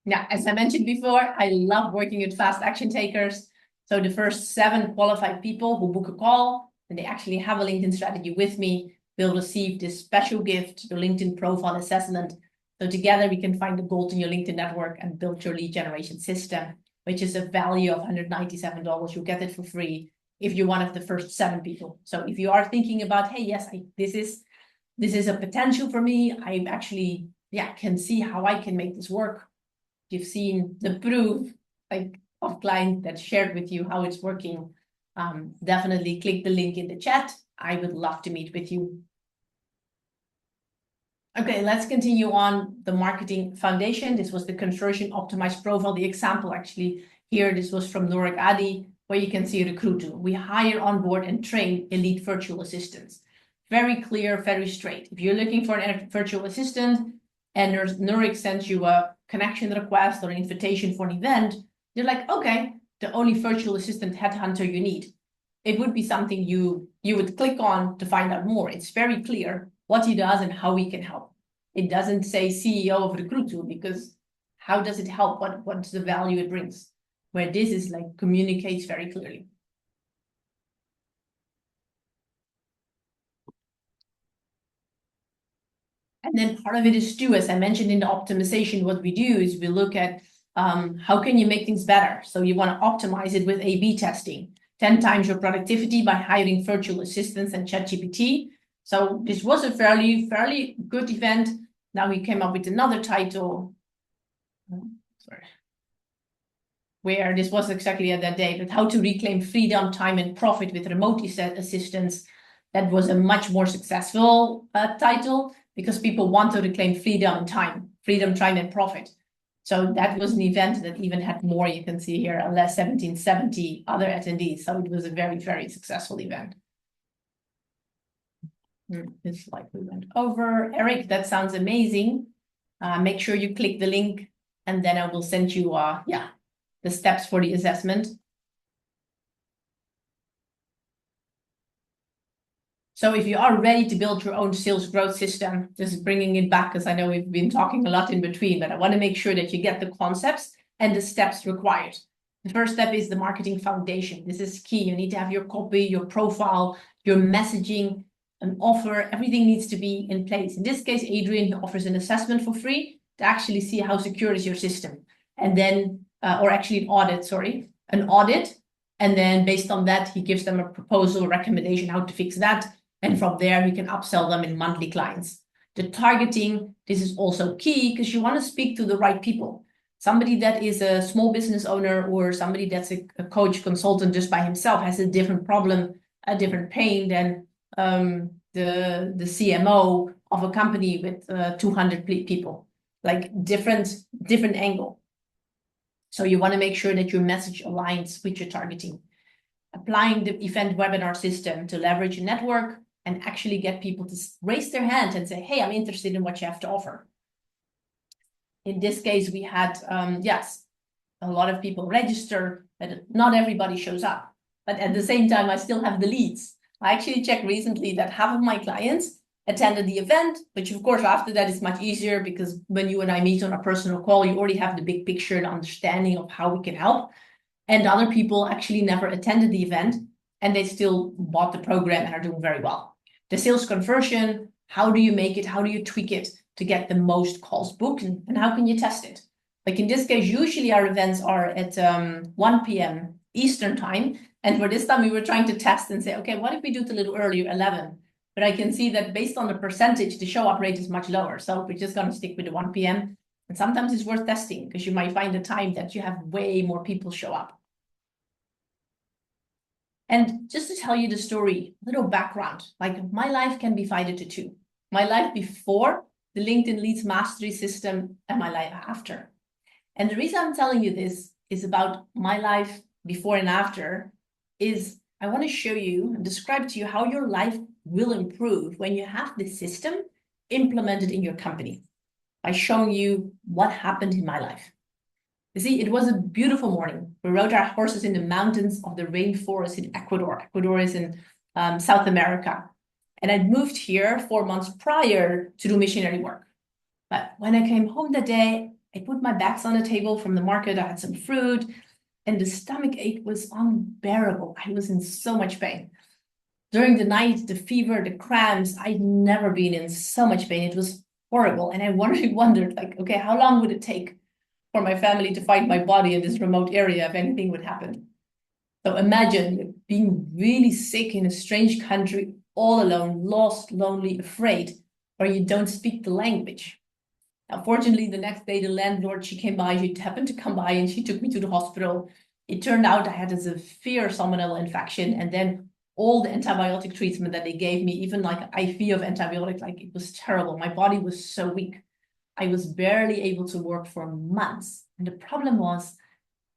A: Now, as I mentioned before, I love working with fast action takers. So the first 7 qualified people who book a call and they actually have a LinkedIn strategy with me will receive this special gift, the LinkedIn profile assessment. So together we can find the gold in your LinkedIn network and build your lead generation system, which is a value of $197. You'll get it for free if you're one of the first 7 people. So if you are thinking about, hey, yes, this is a potential for me. I actually, can see how I can make this work. You've seen the proof, of clients that shared with you how it's working. Definitely click the link in the chat. I would love to meet with you. Okay, let's continue on the marketing foundation. This was the conversion optimized profile. The example actually here, this was from Norik Adi, where you can see a recruiter. We hire, onboard, and train elite virtual assistants. Very clear, very straight. If you're looking for a virtual assistant and Norik sends you a connection request or an invitation for an event, you're like, okay, the only virtual assistant headhunter you need. It would be something you would click on to find out more. It's very clear what he does and how he can help. It doesn't say CEO of Recruit, because how does it help? What's the value it brings? Where this is communicates very clearly. And then part of it is too, as I mentioned in the optimization, what we do is we look at how can you make things better? So you want to optimize it with A/B testing. 10 times your productivity by hiring virtual assistants and ChatGPT. So this was a fairly good event. Now we came up with another title. Where this was exactly at that day, but how to reclaim freedom, time, and profit with remote assistance. That was a much more successful title because people want to reclaim freedom, time, and profit. So that was an event that even had more, you can see here, 1770 other attendees. So it was a very, very successful event. It's like we went over. Eric, that sounds amazing. Make sure you click the link and then I will send you, the steps for the assessment. So if you are ready to build your own sales growth system, just bringing it back, because I know we've been talking a lot in between, but I want to make sure that you get the concepts and the steps required. The first step is the marketing foundation. This is key. You need to have your copy, your profile, your messaging, an offer. Everything needs to be in place. In this case, Adrian offers an assessment for free to actually see how secure is your system. And then, or actually an audit. And then based on that, he gives them a proposal, recommendation, how to fix that. And from there, we can upsell them in monthly clients. The targeting, this is also key because you want to speak to the right people. Somebody that is a small business owner or somebody that's a coach consultant just by himself has a different problem, a different pain than the CMO of a company with 200 people, like different angle. So you want to make sure that your message aligns with your targeting. Applying the event webinar system to leverage a network and actually get people to raise their hand and say, hey, I'm interested in what you have to offer. In this case, we had, yes, a lot of people register, but not everybody shows up. But at the same time, I still have the leads. I actually checked recently that half of my clients attended the event, which of course after that is much easier because when you and I meet on a personal call, you already have the big picture, the understanding of how we can help. And other people actually never attended the event and they still bought the program and are doing very well. The sales conversion, how do you make it? How do you tweak it to get the most calls booked? And how can you test it? Like in this case, usually our events are at 1 p.m. Eastern time. And for this time, we were trying to test and say, okay, what if we do it a little earlier, 11? But I can see that based on the percentage, the show-up rate is much lower. So we're just going to stick with the 1 p.m. And sometimes it's worth testing because you might find a time that you have way more people show up. And just to tell you the story, a little background, like my life can be divided to two. My life before the LinkedIn Leads Mastery System and my life after. And the reason I'm telling you this is about my life before and after is I want to show you and describe to you how your life will improve when you have this system implemented in your company by showing you what happened in my life. You see, it was a beautiful morning. We rode our horses in the mountains of the rainforest in Ecuador. Ecuador is in South America. And I'd moved here 4 months prior to do missionary work. But when I came home that day, I put my bags on the table from the market. I had some fruit and the stomach ache was unbearable. I was in so much pain. During the night, the fever, the cramps, I'd never been in so much pain. It was horrible. And I wondered like, okay, how long would it take for my family to find my body in this remote area if anything would happen? So imagine being really sick in a strange country, all alone, lost, lonely, afraid, where you don't speak the language. Now, fortunately, the next day, the landlord, she happened to come by and she took me to the hospital. It turned out I had a severe salmonella infection and then all the antibiotic treatment that they gave me, even like IV of antibiotic, like it was terrible. My body was so weak. I was barely able to work for months. And the problem was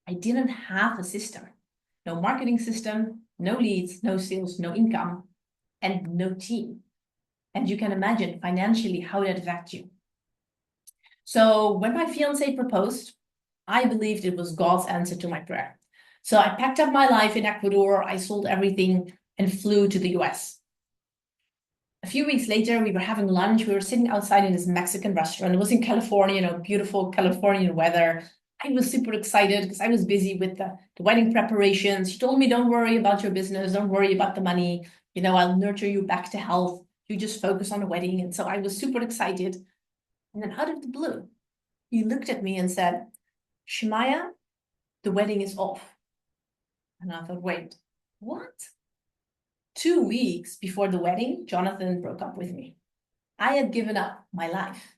A: I didn't have a system. No marketing system, no leads, no sales, no income, and no team. And you can imagine financially how that affects you. So when my fiance proposed, I believed it was God's answer to my prayer. So I packed up my life in Ecuador, I sold everything and flew to the US. A few weeks later, we were having lunch. We were sitting outside in this Mexican restaurant. It was in California, beautiful Californian weather. I was super excited because I was busy with the wedding preparations. She told me, don't worry about your business. Don't worry about the money. I'll nurture you back to health. You just focus on the wedding. And so I was super excited. And then out of the blue, he looked at me and said, Shemaya, the wedding is off. And I thought, wait, what? 2 weeks before the wedding, Jonathan broke up with me. I had given up my life,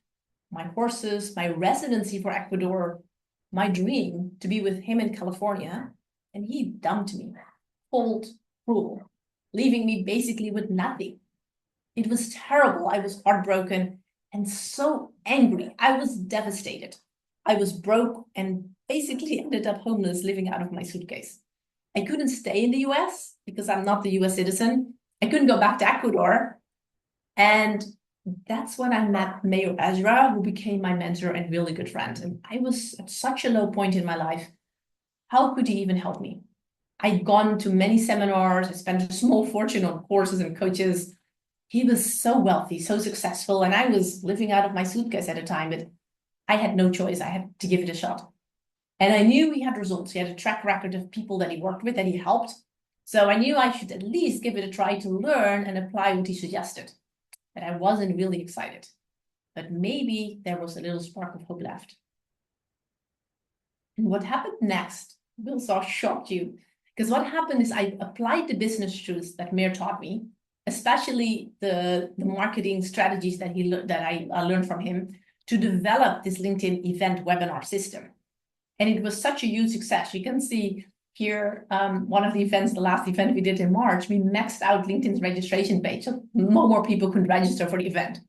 A: my horses, my residency for Ecuador, my dream to be with him in California, and he dumped me, cold, cruel, leaving me basically with nothing. It was terrible. I was heartbroken and so angry. I was devastated. I was broke and basically ended up homeless, living out of my suitcase. I couldn't stay in the US because I'm not the US citizen. I couldn't go back to Ecuador. And that's when I met Mayor Ezra, who became my mentor and really good friend. And I was at such a low point in my life. How could he even help me? I'd gone to many seminars. I spent a small fortune on courses and coaches. He was so wealthy, so successful. And I was living out of my suitcase at a time, but I had no choice. I had to give it a shot. And I knew he had results. He had a track record of people that he worked with, that he helped. So I knew I should at least give it a try to learn and apply what he suggested. But I wasn't really excited. But maybe there was a little spark of hope left. And what happened next will so shock you. Because what happened is I applied the business truths that Mir taught me, especially the marketing strategies that I learned from him, to develop this LinkedIn event webinar system. And it was such a huge success. You can see here, one of the events, the last event we did in March, we maxed out LinkedIn's registration page, so no more people could register for the event.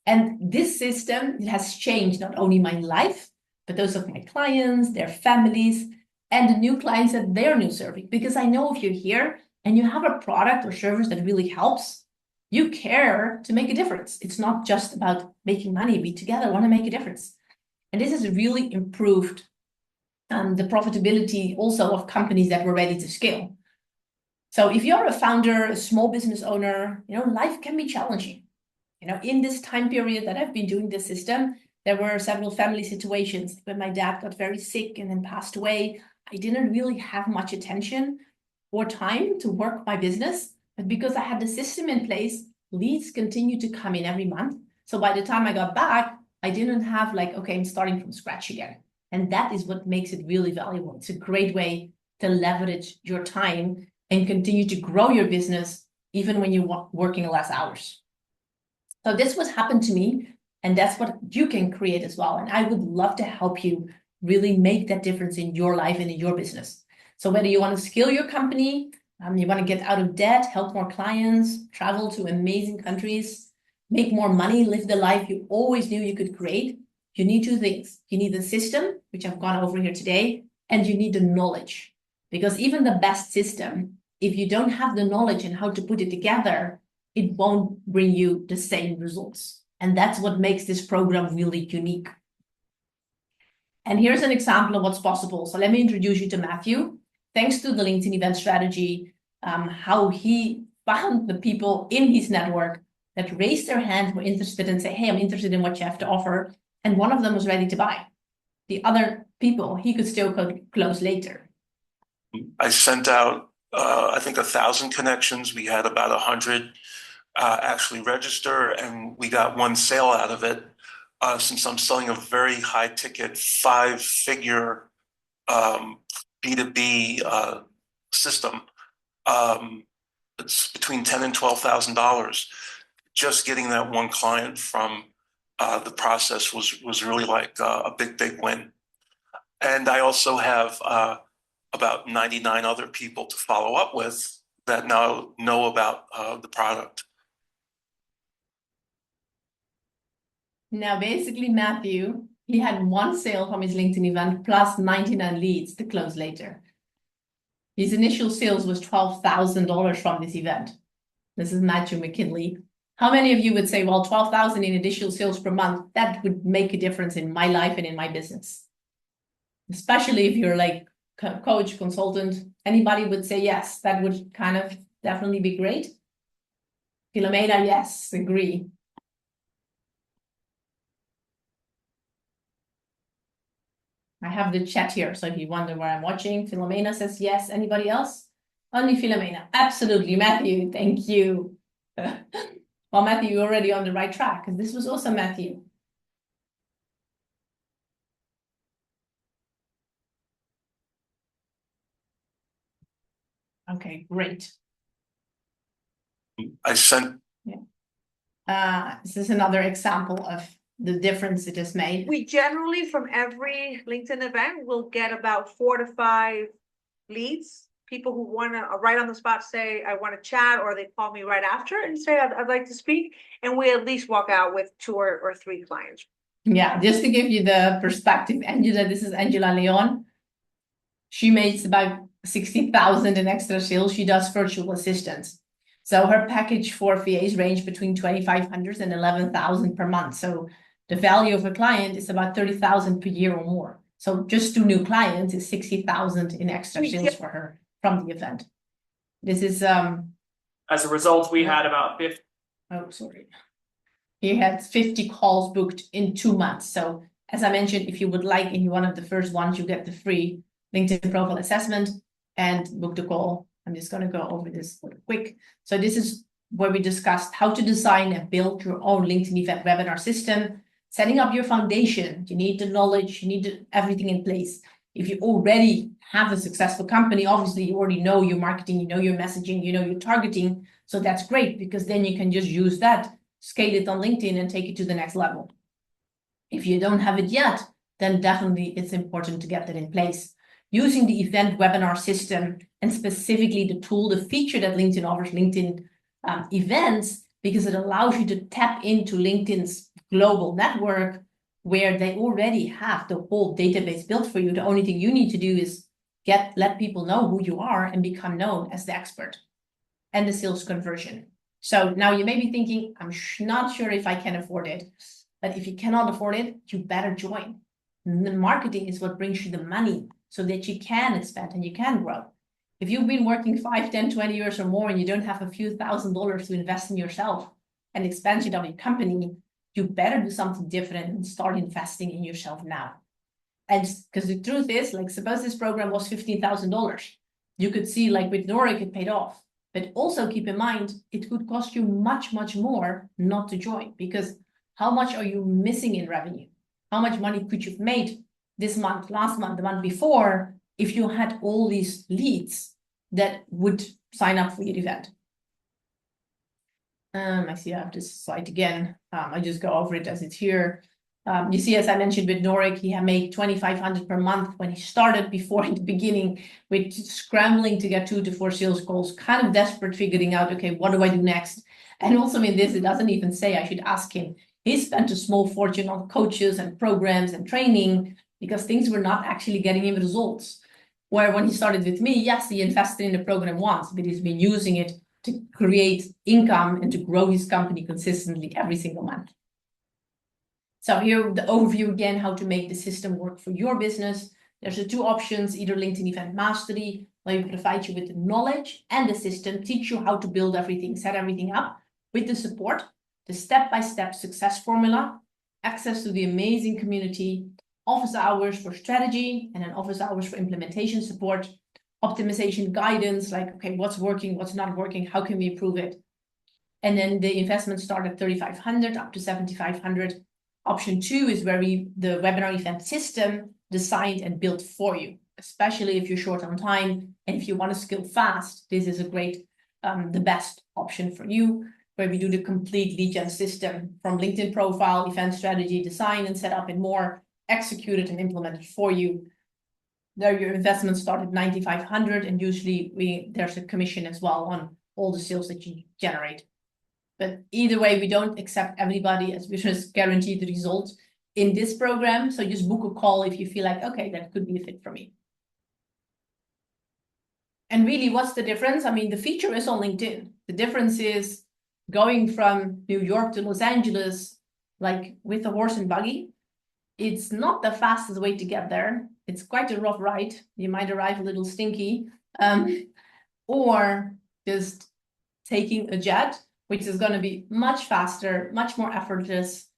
A: And this system, it has changed not only my life, but those of my clients, their families, and the new clients that they're new serving. Because I know if you're here and you have a product or service that really helps, you care to make a difference. It's not just about making money. We together want to make a difference. And this has really improved the profitability also of companies that were ready to scale. So if you're a founder, a small business owner, life can be challenging. In this time period that I've been doing this system, there were several family situations. When my dad got very sick and then passed away, I didn't really have much attention or time to work my business. But because I had the system in place, leads continued to come in every month. So by the time I got back, I didn't have okay, I'm starting from scratch again. And that is what makes it really valuable. It's a great way to leverage your time and continue to grow your business, even when you're working less hours. So this was happened to me, and that's what you can create as well. And I would love to help you really make that difference in your life and in your business. So whether you want to scale your company, you want to get out of debt, help more clients, travel to amazing countries, make more money, live the life you always knew you could create, you need two things. You need the system, which I've gone over here today, and you need the knowledge. Because even the best system, if you don't have the knowledge and how to put it together, it won't bring you the same results. And that's what makes this program really unique. And here's an example of what's possible. So let me introduce you to Matthew. Thanks to the LinkedIn event strategy, how he found the people in his network that raised their hand, were interested and say, hey, I'm interested in what you have to offer. And one of them was ready to buy. The other people, he could still close later.
C: I sent out, I think, 1,000 connections. We had about 100 actually register, and we got one sale out of it. Since I'm selling a very high ticket, 5-figure B2B system, it's between $10,000 and $12,000. Just getting that one client from the process was really like a big win. And I also have about 99 other people to follow up with that now know about the product.
A: Now, basically, Matthew, he had one sale from his LinkedIn event plus 99 leads to close later. His initial sales was $12,000 from this event. This is Matthew McKinley. How many of you would say, well, 12,000 in additional sales per month, that would make a difference in my life and in my business? Especially if you're like coach, consultant, anybody would say, yes, that would kind of definitely be great. Philomena, yes, agree. I have the chat here, so if you wonder where I'm watching, Philomena says yes. Anybody else? Only Philomena. Absolutely, Matthew. Thank you. Well, Matthew, you're already on the right track, because this was also Matthew. Okay, great.
C: I sent.
A: Yeah. This is another example of the difference it has made.
D: We generally, from every LinkedIn event, will get about 4 to 5 leads. People who want to right on the spot say, I want to chat, or they call me right after and say, I'd like to speak. And we at least walk out with 2 or 3 clients.
A: Yeah, just to give you the perspective, Angela, this is Angela Leon. She makes about 60,000 in extra sales. She does virtual assistants. So her package for VAs range between 2,500 and 11,000 per month. So the value of a client is about 30,000 per year or more. So just 2 new clients is 60,000 in extra sales for her from the event. This is
E: as a result, we had about 50.
A: Oh, sorry. He had 50 calls booked in 2 months. So as I mentioned, if you would like in one of the first ones, you get the free LinkedIn profile assessment and book the call. I'm just going to go over this quick. So this is where we discussed how to design and build your own LinkedIn event webinar system, setting up your foundation. You need the knowledge, you need everything in place. If you already have a successful company, obviously you already know your marketing, you know your messaging, you know your targeting. So that's great, because then you can just use that, scale it on LinkedIn and take it to the next level. If you don't have it yet, then definitely it's important to get that in place. Using the event webinar system and specifically the tool, the feature that LinkedIn offers, LinkedIn events, because it allows you to tap into LinkedIn's global network where they already have the whole database built for you. The only thing you need to do is let people know who you are and become known as the expert and the sales conversion. So now you may be thinking, I'm not sure if I can afford it, but if you cannot afford it, you better join. The marketing is what brings you the money so that you can expand and you can grow. If you've been working 5, 10, 20 years or more and you don't have a few $1,000s to invest in yourself and expansion of your company, you better do something different and start investing in yourself now. And because the truth is, like, suppose this program was $15,000, you could see, like with Noric, it paid off. But also keep in mind, it could cost you much, much more not to join, because how much are you missing in revenue? How much money could you have made this month, last month, the month before, if you had all these leads that would sign up for your event? I see I have this slide again. I just go over it as it's here. You see, as I mentioned with Noric, he had made $2,500 per month when he started, before in the beginning, with scrambling to get 2 to 4 sales calls, kind of desperate, figuring out, okay, what do I do next? And also in this, it doesn't even say, I should ask him. He spent a small fortune on coaches and programs and training because things were not actually getting him results. Where when he started with me, yes, he invested in the program once, but he's been using it to create income and to grow his company consistently every single month. So here, the overview again, how to make the system work for your business. There's the 2 options, either LinkedIn Event Mastery, where we provide you with the knowledge and the system, teach you how to build everything, set everything up with the support, the step-by-step success formula, access to the amazing community, office hours for strategy, and then office hours for implementation support, optimization guidance, like, okay, what's working, what's not working, how can we improve it? And then the investments start at $3,500 up to $7,500. Option 2 is where the webinar event system designed and built for you, especially if you're short on time and if you want to scale fast. This is a great, the best option for you, where we do the complete lead gen system from LinkedIn profile, event strategy, design and setup, and more, executed and implemented for you. There, your investments start at $9,500, and usually there's a commission as well on all the sales that you generate. But either way, we don't accept everybody, as we just guarantee the result in this program. So just book a call if you feel like, okay, that could be a fit for me. And really, what's the difference? I mean, the feature is on LinkedIn. The difference is going from New York to Los Angeles, like with a horse and buggy. It's not the fastest way to get there. It's quite a rough ride. You might arrive a little stinky, or just taking a jet, which is going to be much faster, much more effortless,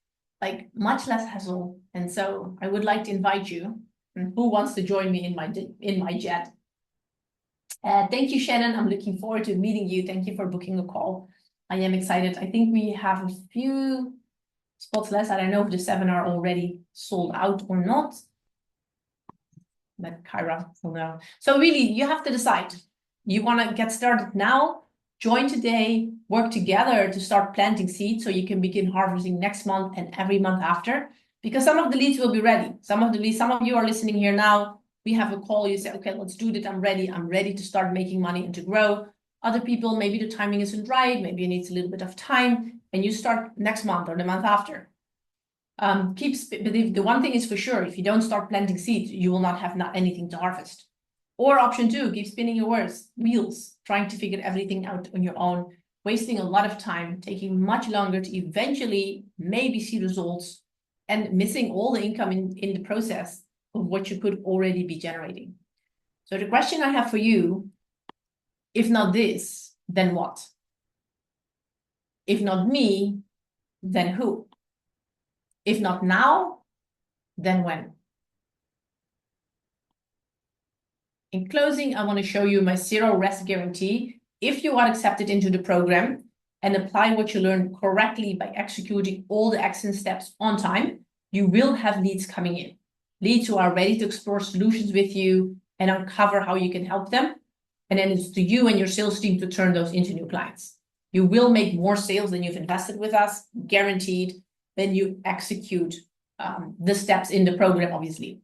A: like much less hassle. And so I would like to invite you. Who wants to join me in my jet? Thank you, Shannon. I'm looking forward to meeting you. Thank you for booking a call. I am excited. I think we have a few spots left. I don't know if the 7 are already sold out or not. But Kyra will know. So really, you have to decide. You want to get started now? Join today, work together to start planting seeds so you can begin harvesting next month and every month after. Because some of the leads will be ready. Some of you are listening here now. We have a call, you say, okay, let's do that. I'm ready to start making money and to grow. Other people, maybe the timing isn't right. Maybe it needs a little bit of time, and you start next month or the month after. But the one thing is for sure, if you don't start planting seeds, you will not have anything to harvest. Or option 2, keep spinning your wheels, trying to figure everything out on your own, wasting a lot of time, taking much longer to eventually maybe see results, and missing all the income in the process of what you could already be generating. So the question I have for you, if not this, then what? If not me, then who? If not now, then when? In closing, I want to show you my 0 rest guarantee. If you are accepted into the program and apply what you learned correctly by executing all the action steps on time, you will have leads coming in. Leads who are ready to explore solutions with you and uncover how you can help them. And then it's to you and your sales team to turn those into new clients. You will make more sales than you've invested with us, guaranteed, when you execute the steps in the program, obviously.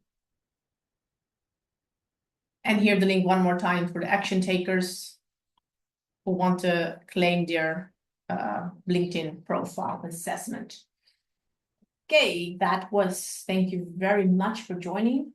A: And here the link one more time for the action takers who want to claim their LinkedIn profile assessment. Okay, thank you very much for joining.